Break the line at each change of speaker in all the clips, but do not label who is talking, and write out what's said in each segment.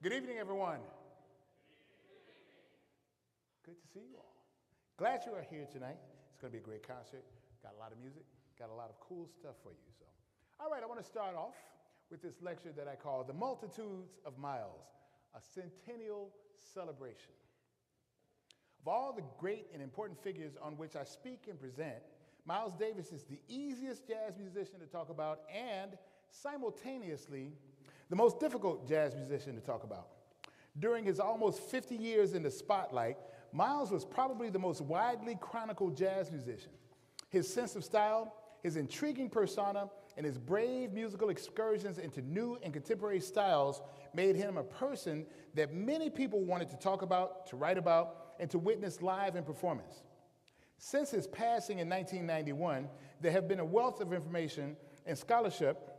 Good evening, everyone. Good to see you all. Glad you are here tonight. It's going to be a great concert. Got a lot of music, got a lot of cool stuff for you. All right, I want to start off with this lecture that I call The Multitudes of Miles, a Centennial Celebration. Of all the great and important figures on which I speak and present, Miles Davis is the easiest jazz musician to talk about and simultaneously the most difficult jazz musician to talk about. During his almost 50 years in the spotlight, Miles was probably the most widely chronicled jazz musician. His sense of style, his intriguing persona, and his brave musical excursions into new and contemporary styles made him a person that many people wanted to talk about, to write about, and to witness live in performance. Since his passing in 1991, there have been a wealth of information and scholarship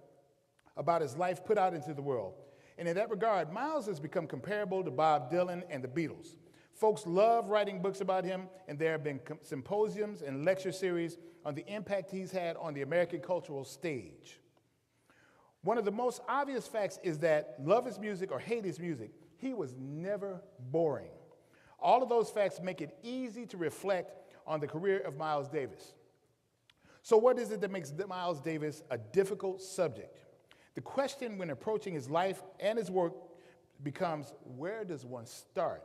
about his life put out into the world. And in that regard, Miles has become comparable to Bob Dylan and the Beatles. Folks love writing books about him, and there have been symposiums and lecture series on the impact he's had on the American cultural stage. One of the most obvious facts is that love his music or hate his music, he was never boring. All of those facts make it easy to reflect on the career of Miles Davis. So what is it that makes Miles Davis a difficult subject? The question when approaching his life and his work becomes, where does one start?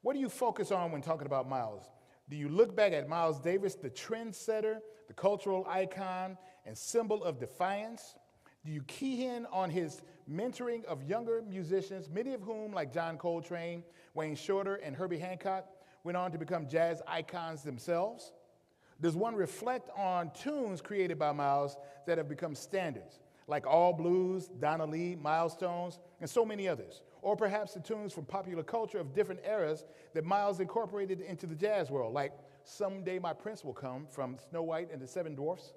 What do you focus on when talking about Miles? Do you look back at Miles Davis, the trendsetter, the cultural icon, and symbol of defiance? Do you key in on his mentoring of younger musicians, many of whom, like John Coltrane, Wayne Shorter, and Herbie Hancock, went on to become jazz icons themselves? Does one reflect on tunes created by Miles that have become standards, like All Blues, Donna Lee, Milestones, and so many others? Or perhaps the tunes from popular culture of different eras that Miles incorporated into the jazz world, like Someday My Prince Will Come from Snow White and the Seven Dwarfs,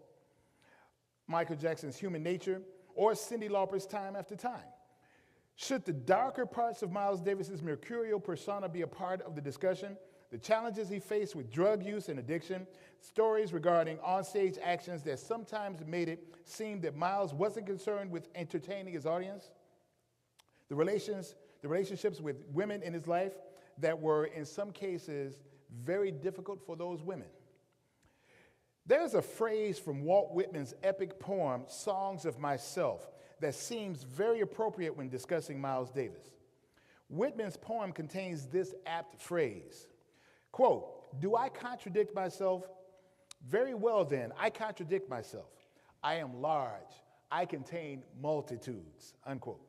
Michael Jackson's Human Nature, or Cyndi Lauper's Time After Time. Should the darker parts of Miles Davis's mercurial persona be a part of the discussion? The challenges he faced with drug use and addiction, stories regarding onstage actions that sometimes made it seem that Miles wasn't concerned with entertaining his audience, the relationships with women in his life that were, in some cases, very difficult for those women. There's a phrase from Walt Whitman's epic poem, Songs of Myself, that seems very appropriate when discussing Miles Davis. Whitman's poem contains this apt phrase, quote, "Do I contradict myself? Very well then, I contradict myself. I am large. I contain multitudes," unquote.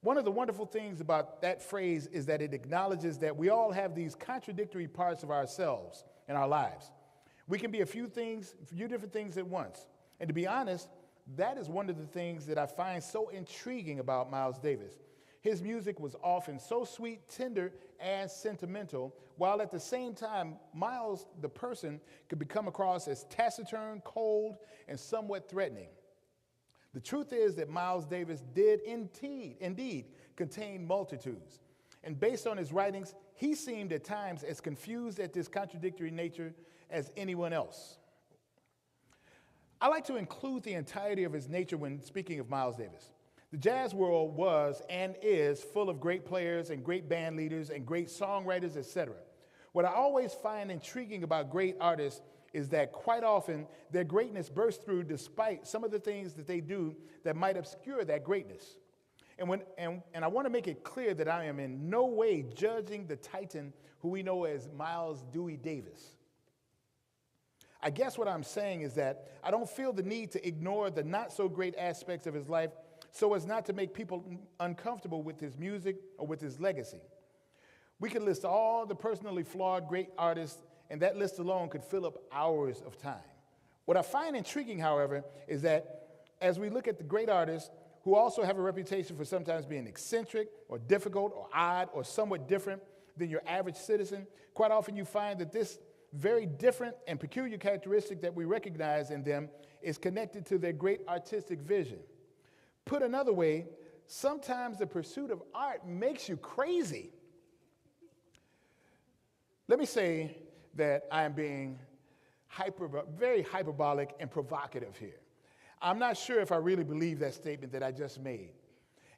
One of the wonderful things about that phrase is that it acknowledges that we all have these contradictory parts of ourselves in our lives. We can be a few different things at once. And to be honest, that is one of the things that I find so intriguing about Miles Davis. His music was often so sweet, tender, and sentimental, while at the same time, Miles, the person, could become across as taciturn, cold, and somewhat threatening. The truth is that Miles Davis did indeed contain multitudes. And based on his writings, he seemed at times as confused at this contradictory nature as anyone else. I like to include the entirety of his nature when speaking of Miles Davis. The jazz world was and is full of great players and great band leaders and great songwriters, etc. What I always find intriguing about great artists is that quite often their greatness bursts through despite some of the things that they do that might obscure that greatness. And I want to make it clear that I am in no way judging the titan who we know as Miles Dewey Davis. I guess what I'm saying is that I don't feel the need to ignore the not so great aspects of his life so as not to make people uncomfortable with his music or with his legacy. We could list all the personally flawed great artists, and that list alone could fill up hours of time. What I find intriguing, however, is that as we look at the great artists who also have a reputation for sometimes being eccentric or difficult or odd or somewhat different than your average citizen, quite often you find that this very different and peculiar characteristic that we recognize in them is connected to their great artistic vision. Put another way, sometimes the pursuit of art makes you crazy. Let me say that I am being very hyperbolic and provocative here. I'm not sure if I really believe that statement that I just made.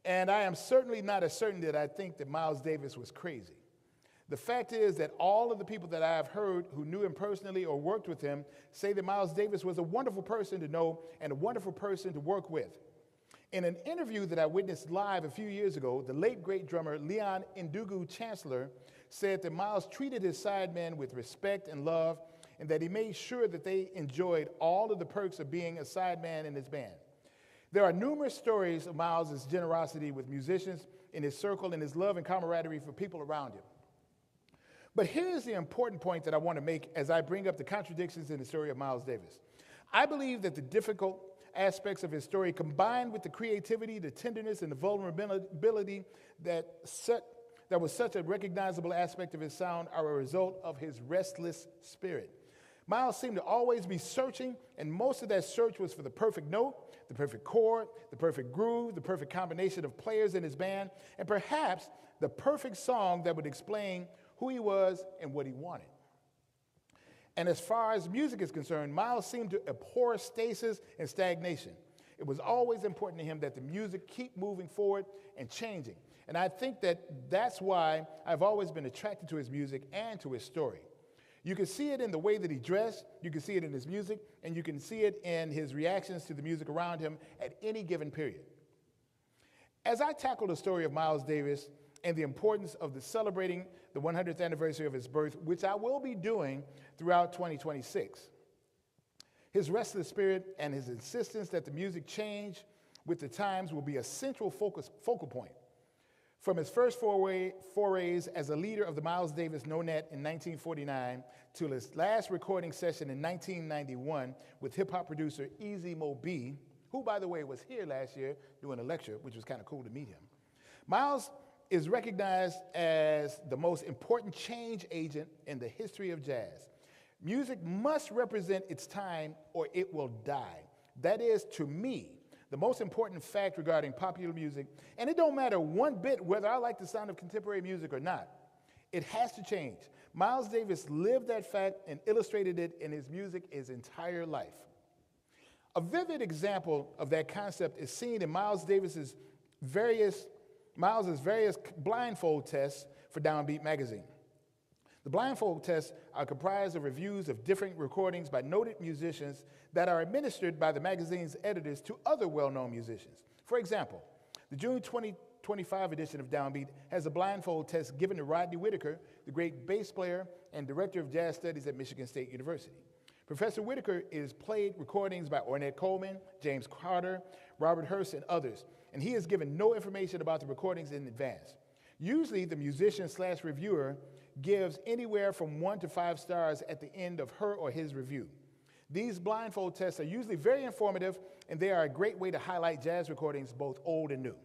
And I am certainly not as certain that I think that Miles Davis was crazy. The fact is that all of the people that I have heard who knew him personally or worked with him say that Miles Davis was a wonderful person to know and a wonderful person to work with. In an interview that I witnessed live a few years ago, the late great drummer Leon Ndugu Chancellor said that Miles treated his sidemen with respect and love, and that he made sure that they enjoyed all of the perks of being a sideman in his band. There are numerous stories of Miles' generosity with musicians in his circle and his love and camaraderie for people around him. But here's the important point that I want to make as I bring up the contradictions in the story of Miles Davis. I believe that the difficult aspects of his story, combined with the creativity, the tenderness, and the vulnerability that was such a recognizable aspect of his sound, are a result of his restless spirit. Miles seemed to always be searching, and most of that search was for the perfect note, the perfect chord, the perfect groove, the perfect combination of players in his band, and perhaps the perfect song that would explain who he was and what he wanted. And as far as music is concerned, Miles seemed to abhor stasis and stagnation. It was always important to him that the music keep moving forward and changing. And I think that that's why I've always been attracted to his music and to his story. You can see it in the way that he dressed, you can see it in his music, and you can see it in his reactions to the music around him at any given period. As I tackle the story of Miles Davis and the importance of celebrating the 100th anniversary of his birth, which I will be doing throughout 2026, his restless spirit and his insistence that the music change with the times will be a central focal point. From his first forays as a leader of the Miles Davis Nonet in 1949 to his last recording session in 1991 with hip-hop producer Easy Mo Bee, who, by the way, was here last year doing a lecture, which was kind of cool to meet him. Miles is recognized as the most important change agent in the history of jazz. Music must represent its time or it will die. That is, to me, the most important fact regarding popular music, and it don't matter one bit whether I like the sound of contemporary music or not. It has to change. Miles Davis lived that fact and illustrated it in his music his entire life. A vivid example of that concept is seen in Miles' various blindfold tests for Downbeat magazine. The blindfold tests are comprised of reviews of different recordings by noted musicians that are administered by the magazine's editors to other well-known musicians. For example, the June 2025 edition of Downbeat has a blindfold test given to Rodney Whitaker, the great bass player and director of jazz studies at Michigan State University. Professor Whitaker is played recordings by Ornette Coleman, James Carter, Robert Hurst, and others, and he has given no information about the recordings in advance. Usually, the musician/reviewer gives anywhere from 1 to 5 stars at the end of her or his review. These blindfold tests are usually very informative, and they are a great way to highlight jazz recordings, both old and new.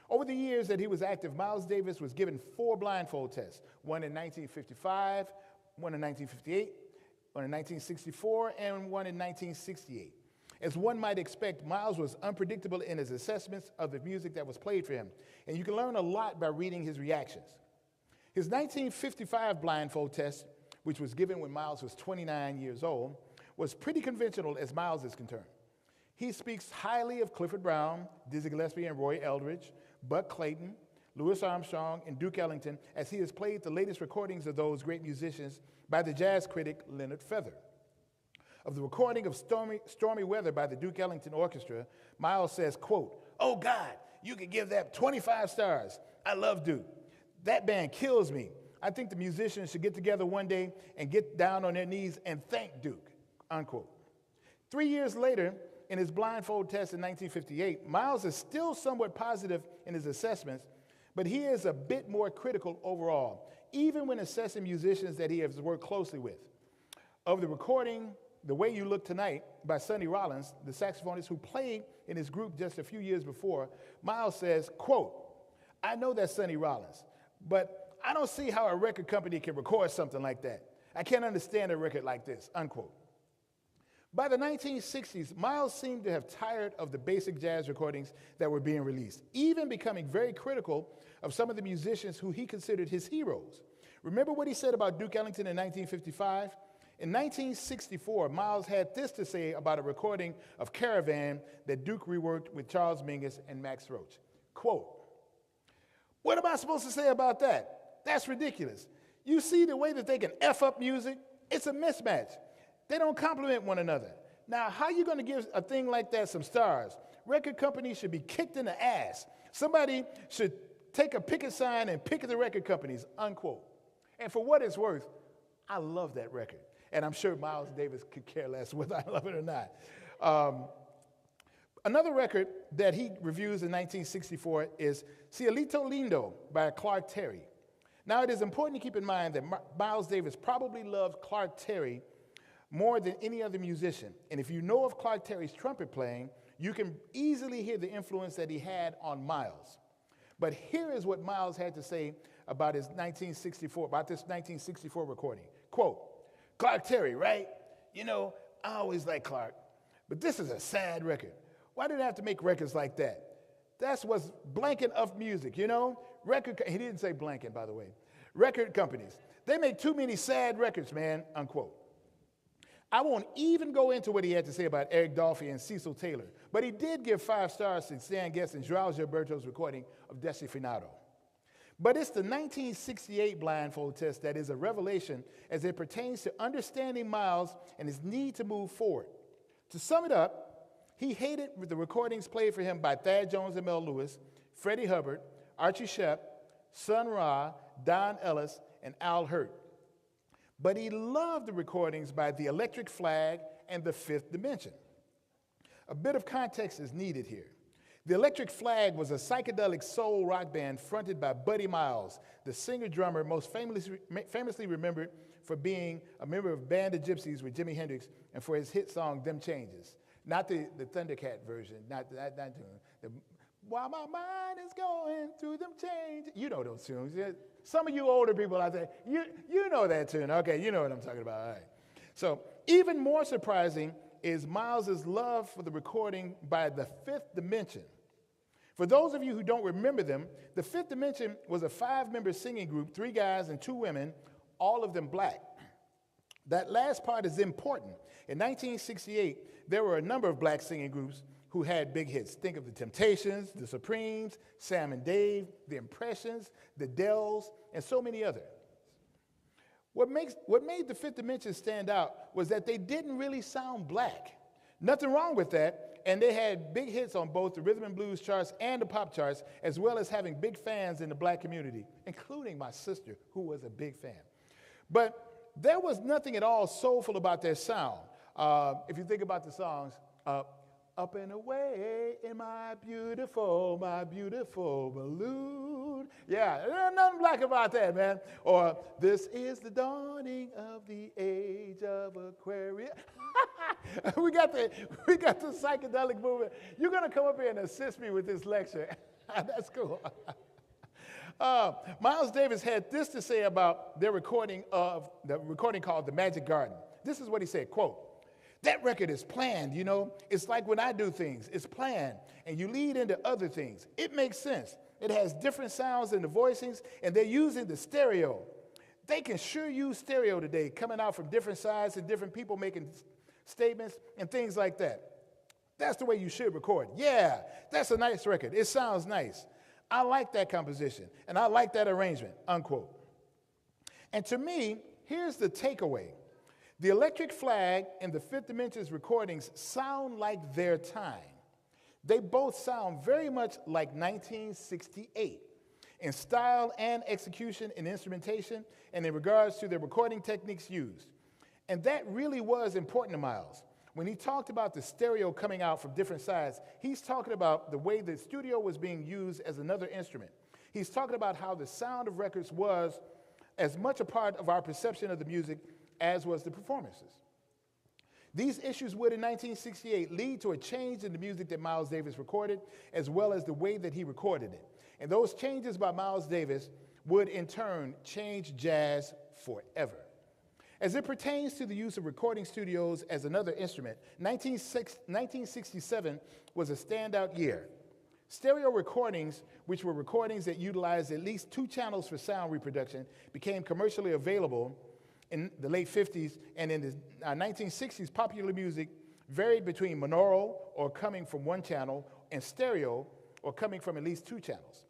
Over the years that he was active, Miles Davis was given 4 blindfold tests, one in 1955, one in 1958, one in 1964, and one in 1968. As one might expect, Miles was unpredictable in his assessments of the music that was played for him, and you can learn a lot by reading his reactions. His 1955 blindfold test, which was given when Miles was 29 years old, was pretty conventional as Miles is concerned. He speaks highly of Clifford Brown, Dizzy Gillespie and Roy Eldridge, Buck Clayton, Louis Armstrong, and Duke Ellington, as he has played the latest recordings of those great musicians by the jazz critic Leonard Feather. Of the recording of Stormy Weather by the Duke Ellington Orchestra, Miles says, quote, "Oh God, you could give that 25 stars. I love Duke. That band kills me. I think the musicians should get together one day and get down on their knees and thank Duke," unquote. 3 years later, in his blindfold test in 1958, Miles is still somewhat positive in his assessments, but he is a bit more critical overall, even when assessing musicians that he has worked closely with. Of the recording, "The Way You Look Tonight" by Sonny Rollins, the saxophonist who played in his group just a few years before, Miles says, quote, "I know that's Sonny Rollins, but I don't see how a record company can record something like that. I can't understand a record like this," unquote. By the 1960s, Miles seemed to have tired of the basic jazz recordings that were being released, even becoming very critical of some of the musicians who he considered his heroes. Remember what he said about Duke Ellington in 1955? In 1964, Miles had this to say about a recording of Caravan that Duke reworked with Charles Mingus and Max Roach. Quote, what am I supposed to say about that? That's ridiculous. You see the way that they can F up music? It's a mismatch. They don't complement one another. Now, how are you going to give a thing like that some stars? Record companies should be kicked in the ass. Somebody should take a picket sign and picket the record companies, unquote. And for what it's worth, I love that record. And I'm sure Miles Davis could care less whether I love it or not. Another record that he reviews in 1964 is Cielito Lindo by Clark Terry. Now, it is important to keep in mind that Miles Davis probably loved Clark Terry more than any other musician. And if you know of Clark Terry's trumpet playing, you can easily hear the influence that he had on Miles. But here is what Miles had to say about this 1964 recording. Quote, Clark Terry, right? You know, I always liked Clark, but this is a sad record. Why did I have to make records like that? That's what's blanking of music, you know? He didn't say blanking, by the way. Record companies, they make too many sad records, man, unquote. I won't even go into what he had to say about Eric Dolphy and Cecil Taylor, but he did give 5 stars to Stan Getz and João Gilberto's recording of Desafinado. But it's the 1968 blindfold test that is a revelation as it pertains to understanding Miles and his need to move forward. To sum it up, he hated the recordings played for him by Thad Jones and Mel Lewis, Freddie Hubbard, Archie Shepp, Sun Ra, Don Ellis, and Al Hirt. But he loved the recordings by The Electric Flag and The Fifth Dimension. A bit of context is needed here. The Electric Flag was a psychedelic soul rock band fronted by Buddy Miles, the singer-drummer most famously remembered for being a member of Band of Gypsies with Jimi Hendrix and for his hit song, Them Changes. Not the Thundercat version, not that tune. While my mind is going through them changes. You know those tunes. Some of you older people out there, you know that tune. Okay, you know what I'm talking about. All right. So even more surprising is Miles's love for the recording by The Fifth Dimension. For those of you who don't remember them, The Fifth Dimension was a 5-member singing group, 3 guys and 2 women, all of them black. That last part is important. In 1968, there were a number of black singing groups who had big hits. Think of the Temptations, the Supremes, Sam and Dave, the Impressions, the Dells, and so many others. What made the Fifth Dimension stand out was that they didn't really sound black. Nothing wrong with that, and they had big hits on both the rhythm and blues charts and the pop charts, as well as having big fans in the black community, including my sister, who was a big fan. But there was nothing at all soulful about their sound. If you think about the songs, up and away in my beautiful balloon. Yeah, there's nothing black about that, man. Or this is the dawning of the age of Aquarius. we got the psychedelic movement. You're gonna come up here and assist me with this lecture. That's cool. Miles Davis had this to say about the recording called The Magic Garden. This is what he said, quote, that record is planned, you know. It's like when I do things, it's planned, and you lead into other things. It makes sense. It has different sounds in the voicings, and they're using the stereo. They can sure use stereo today, coming out from different sides and different people making statements and things like that. That's the way you should record. Yeah, that's a nice record. It sounds nice. I like that composition, and I like that arrangement, unquote. And to me, here's the takeaway. The Electric Flag and the Fifth Dimension's recordings sound like their time. They both sound very much like 1968 in style and execution and instrumentation and in regards to the recording techniques used. And that really was important to Miles. When he talked about the stereo coming out from different sides, he's talking about the way the studio was being used as another instrument. He's talking about how the sound of records was as much a part of our perception of the music as was the performances. These issues would, in 1968, lead to a change in the music that Miles Davis recorded, as well as the way that he recorded it. And those changes by Miles Davis would, in turn, change jazz forever. As it pertains to the use of recording studios as another instrument, 1967 was a standout year. Stereo recordings, which were recordings that utilized at least 2 channels for sound reproduction, became commercially available in the late 50s, and in the 1960s, popular music varied between monaural, or coming from one channel, and stereo, or coming from at least 2 channels.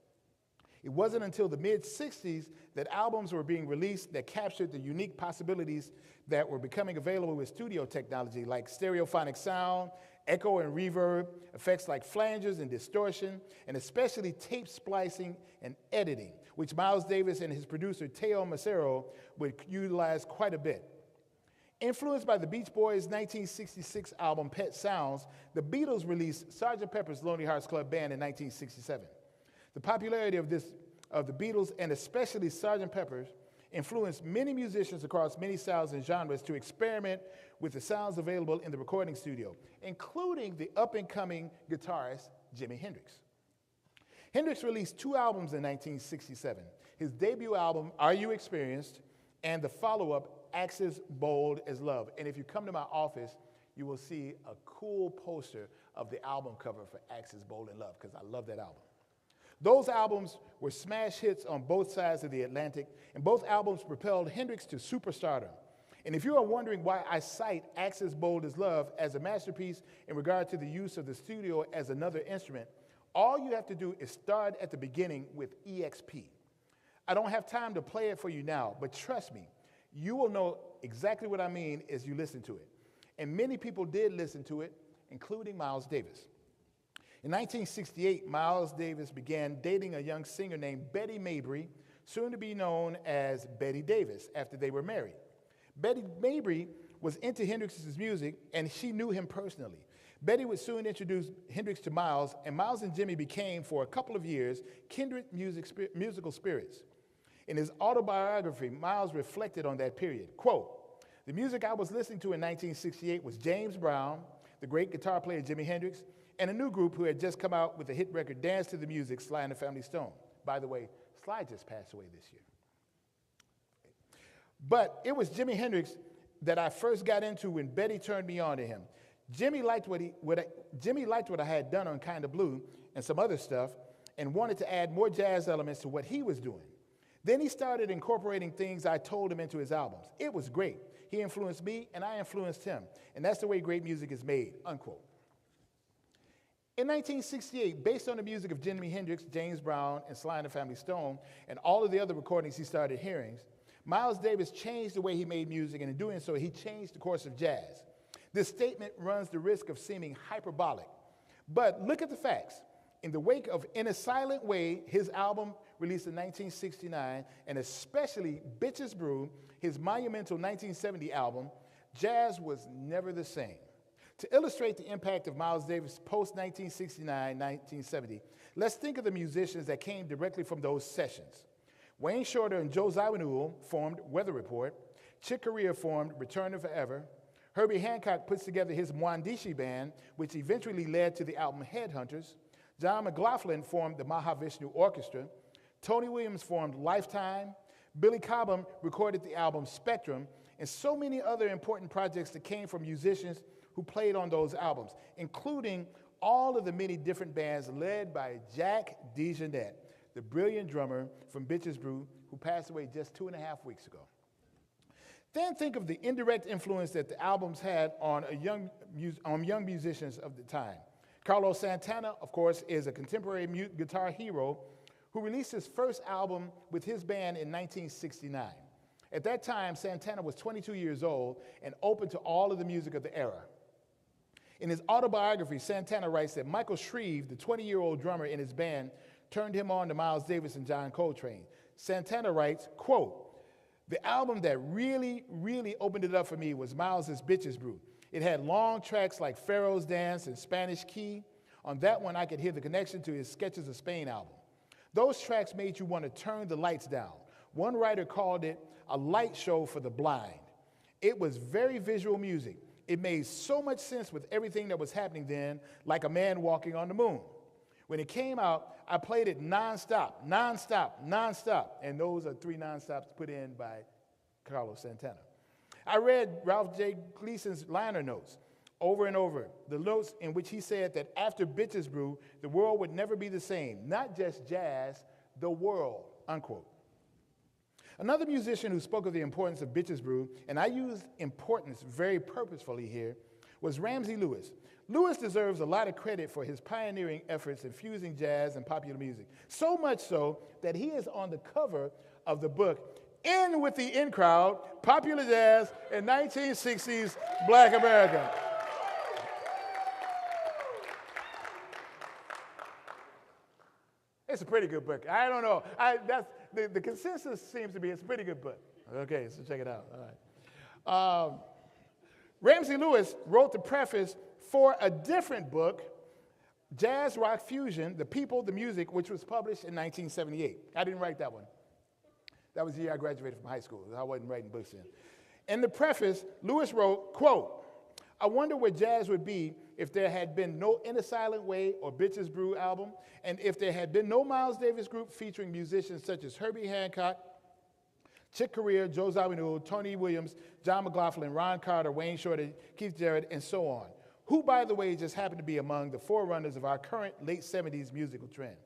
It wasn't until the mid-'60s that albums were being released that captured the unique possibilities that were becoming available with studio technology like stereophonic sound, echo and reverb, effects like flanges and distortion, and especially tape splicing and editing, which Miles Davis and his producer Teo Macero would utilize quite a bit. Influenced by the Beach Boys' 1966 album Pet Sounds, the Beatles released Sgt. Pepper's Lonely Hearts Club Band in 1967. The popularity of the Beatles, and especially Sgt. Pepper's, influenced many musicians across many styles and genres to experiment with the sounds available in the recording studio, including the up-and-coming guitarist Jimi Hendrix. Hendrix released 2 albums in 1967, his debut album, Are You Experienced, and the follow-up, Axis Bold as Love. And if you come to my office, you will see a cool poster of the album cover for Axis Bold and Love, because I love that album. Those albums were smash hits on both sides of the Atlantic, and both albums propelled Hendrix to superstardom. And if you are wondering why I cite Axis Bold as Love as a masterpiece in regard to the use of the studio as another instrument, all you have to do is start at the beginning with EXP. I don't have time to play it for you now, but trust me, you will know exactly what I mean as you listen to it. And many people did listen to it, including Miles Davis. In 1968, Miles Davis began dating a young singer named Betty Mabry, soon to be known as Betty Davis, after they were married. Betty Mabry was into Hendrix's music, and she knew him personally. Betty would soon introduce Hendrix to Miles, and Miles and Jimmy became, for a couple of years, kindred musical spirits. In his autobiography, Miles reflected on that period. Quote, "The music I was listening to in 1968 was James Brown, the great guitar player Jimi Hendrix, and a new group who had just come out with the hit record Dance to the Music, Sly and the Family Stone." By the way, Sly just passed away this year. But it was Jimi Hendrix that I first got into when Betty turned me on to him. Jimmy liked what I had done on Kinda Blue and some other stuff, and wanted to add more jazz elements to what he was doing. Then he started incorporating things I told him into his albums. It was great. He influenced me, and I influenced him. And that's the way great music is made, unquote. In 1968, based on the music of Jimi Hendrix, James Brown, and Sly and the Family Stone, and all of the other recordings he started hearing, Miles Davis changed the way he made music, and in doing so, he changed the course of jazz. This statement runs the risk of seeming hyperbolic. But look at the facts. In the wake of In a Silent Way, his album released in 1969, and especially Bitches Brew, his monumental 1970 album, jazz was never the same. To illustrate the impact of Miles Davis post-1969-1970, let's think of the musicians that came directly from those sessions. Wayne Shorter and Joe Zawinul formed Weather Report. Chick Corea formed Return to Forever. Herbie Hancock puts together his Mwandishi Band, which eventually led to the album Headhunters. John McLaughlin formed the Mahavishnu Orchestra. Tony Williams formed Lifetime. Billy Cobham recorded the album Spectrum, and so many other important projects that came from musicians who played on those albums, including all of the many different bands led by Jack DeJohnette, the brilliant drummer from Bitches Brew, who passed away just 2.5 weeks ago. Then think of the indirect influence that the albums had on young musicians of the time. Carlos Santana, of course, is a contemporary guitar hero who released his first album with his band in 1969. At that time, Santana was 22 years old and open to all of the music of the era. In his autobiography, Santana writes that Michael Shreve, the 20-year-old drummer in his band, turned him on to Miles Davis and John Coltrane. Santana writes, quote, "The album that really, really opened it up for me was Miles's Bitches Brew. It had long tracks like Pharaoh's Dance and Spanish Key. On that one, I could hear the connection to his Sketches of Spain album. Those tracks made you want to turn the lights down. One writer called it a light show for the blind. It was very visual music. It made so much sense with everything that was happening then, like a man walking on the moon. When it came out, I played it nonstop, nonstop, nonstop." And those are 3 nonstops put in by Carlos Santana. "I read Ralph J. Gleason's liner notes over and over, the notes in which he said that after Bitches Brew, the world would never be the same. Not just jazz, the world," unquote. Another musician who spoke of the importance of Bitches Brew, and I use importance very purposefully here, was Ramsey Lewis. Lewis deserves a lot of credit for his pioneering efforts in fusing jazz and popular music, so much so that he is on the cover of the book, In with the In Crowd, Popular Jazz in 1960s Black America. It's a pretty good book. I don't know. The consensus seems to be it's a pretty good book. Okay, so check it out. All right. Ramsey Lewis wrote the preface for a different book, Jazz Rock Fusion, The People, the Music, which was published in 1978. I didn't write that one. That was the year I graduated from high school. I wasn't writing books then. In the preface, Lewis wrote, quote, I wonder where jazz would be if there had been no In a Silent Way or Bitches Brew album, and if there had been no Miles Davis group featuring musicians such as Herbie Hancock, Chick Corea, Joe Zawinul, Tony Williams, John McLaughlin, Ron Carter, Wayne Shorter, Keith Jarrett, and so on, who, by the way, just happened to be among the forerunners of our current late 70s musical trend.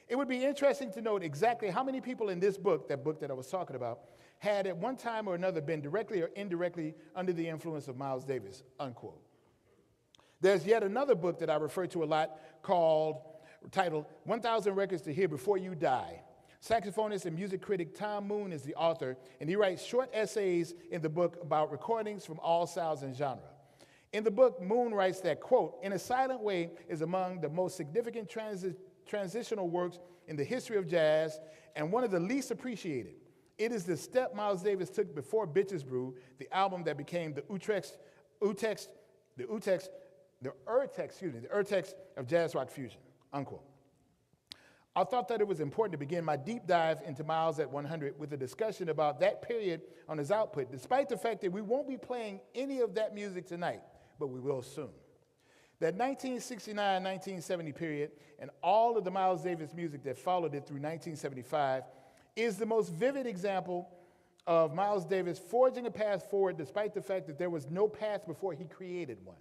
It would be interesting to note exactly how many people in this book that I was talking about, had at one time or another been directly or indirectly under the influence of Miles Davis, unquote. There's yet another book that I refer to a lot titled 1,000 Records to Hear Before You Die. Saxophonist and music critic Tom Moon is the author, and he writes short essays in the book about recordings from all styles and genre. In the book, Moon writes that, quote, In a Silent Way is among the most significant transitional works in the history of jazz and one of the least appreciated. It is the step Miles Davis took before Bitches Brew, the album that became the urtext of jazz rock fusion, unquote. I thought that it was important to begin my deep dive into Miles at 100 with a discussion about that period on his output, despite the fact that we won't be playing any of that music tonight, but we will soon. That 1969-1970 period and all of the Miles Davis music that followed it through 1975 is the most vivid example of Miles Davis forging a path forward despite the fact that there was no path before he created one.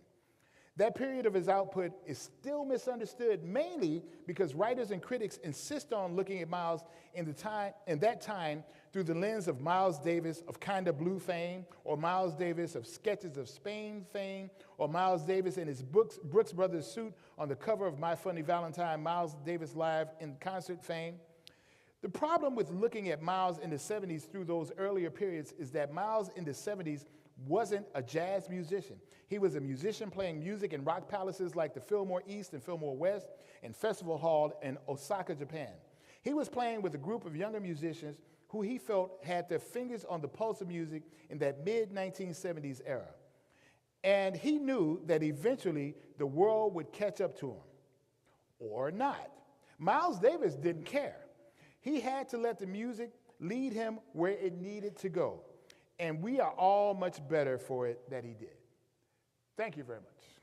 That period of his output is still misunderstood, mainly because writers and critics insist on looking at Miles in that time through the lens of Miles Davis of Kinda Blue fame, or Miles Davis of Sketches of Spain fame, or Miles Davis in his Brooks Brothers suit on the cover of My Funny Valentine, Miles Davis live in concert fame. The problem with looking at Miles in the 70s through those earlier periods is that Miles in the 70s wasn't a jazz musician. He was a musician playing music in rock palaces like the Fillmore East and Fillmore West and Festival Hall in Osaka, Japan. He was playing with a group of younger musicians who he felt had their fingers on the pulse of music in that mid-1970s era. And he knew that eventually the world would catch up to him, or not. Miles Davis didn't care. He had to let the music lead him where it needed to go. And we are all much better for it that he did. Thank you very much.